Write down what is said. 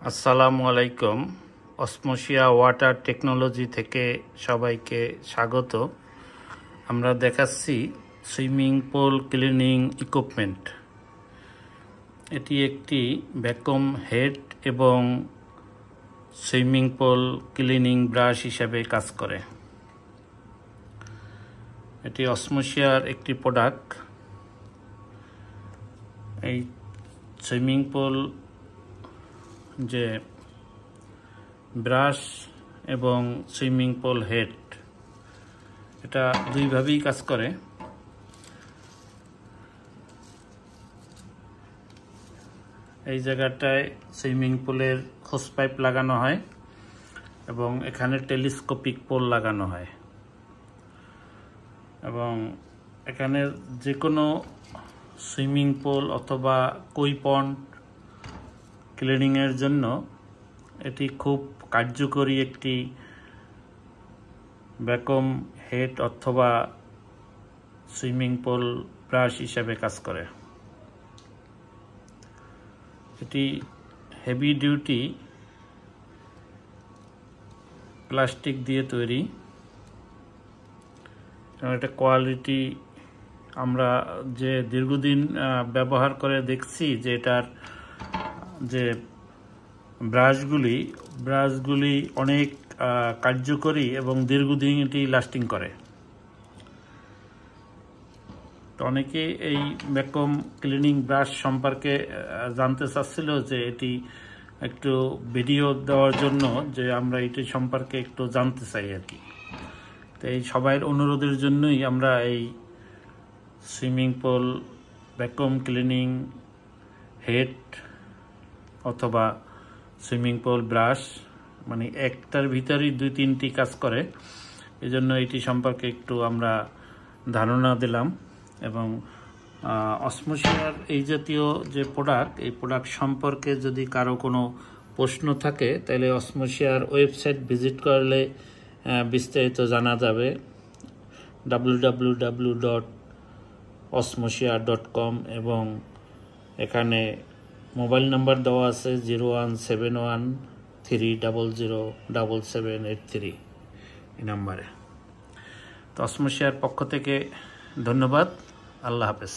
আসসালামু আলাইকুম। অসমোসিয়া water technology থেকে সবাইকে স্বাগত। আমরা দেখাচ্ছি সুইমিং পুল ক্লিনিং ইকুইপমেন্ট। এটি একটি ভ্যাকুয়াম হেড এবং সুইমিং পুল ক্লিনিং ব্রাশ হিসাবে কাজ করে। এটি অসমোসিয়ার একটি প্রোডাক্ট। এই সুইমিং পুল যে ব্রাশ এবং সুইমিং পুল হেড এটা দুইভাবেই কাজ করে। এই জায়গাটায় সুইমিং পুলের হোস পাইপ লাগানো হয় এবং এখানে টেলিস্কোপিক পোল লাগানো হয় এবং এখানে যে কোনো সুইমিং পুল অথবা কই পন্ড ক্লিনিংয়ের জন্য এটি খুব কার্যকরী একটি ভ্যাকুয়াম হেড অথবা সুইমিং পুল ব্রাশ হিসাবে কাজ করে। এটি হেভি ডিউটি প্লাস্টিক দিয়ে তৈরি এবং এটা কোয়ালিটি আমরা যে দীর্ঘদিন ব্যবহার করে দেখছি যে এটার যে ব্রাশগুলি অনেক কার্যকরী এবং দীর্ঘদিন এটি লাস্টিং করে। তো অনেকে এই ভ্যাকুয়াম ক্লিনিং ব্রাশ সম্পর্কে জানতে চাচ্ছিল যে এটি একটু ভিডিও দেওয়ার জন্য, যে আমরা এটি সম্পর্কে একটু জানতে চাই আর কি। তো এই সবাইয়ের অনুরোধের জন্যই আমরা এই swimming pool vacuum cleaning head অথবা সুইমিং পুল ব্রাশ, মানে একটার ভিতরেই দুই তিনটি কাজ করে, এজন্য এটি সম্পর্কে একটু আমরা ধারণা দিলাম। এবং অসমোসিয়ার এই জাতীয় যে প্রোডাক্ট, এই প্রোডাক্ট সম্পর্কে যদি কারো কোনো প্রশ্ন থাকে তাহলে অসমোসিয়ার ওয়েবসাইট ভিজিট করলে বিস্তারিত জানা যাবে। www.osmosia.com এবং এখানে মোবাইল নাম্বার দেওয়া আছে 01713007783 এই নাম্বারে। তো অসমোসিয়ার পক্ষ থেকে ধন্যবাদ। আল্লাহ হাফেজ।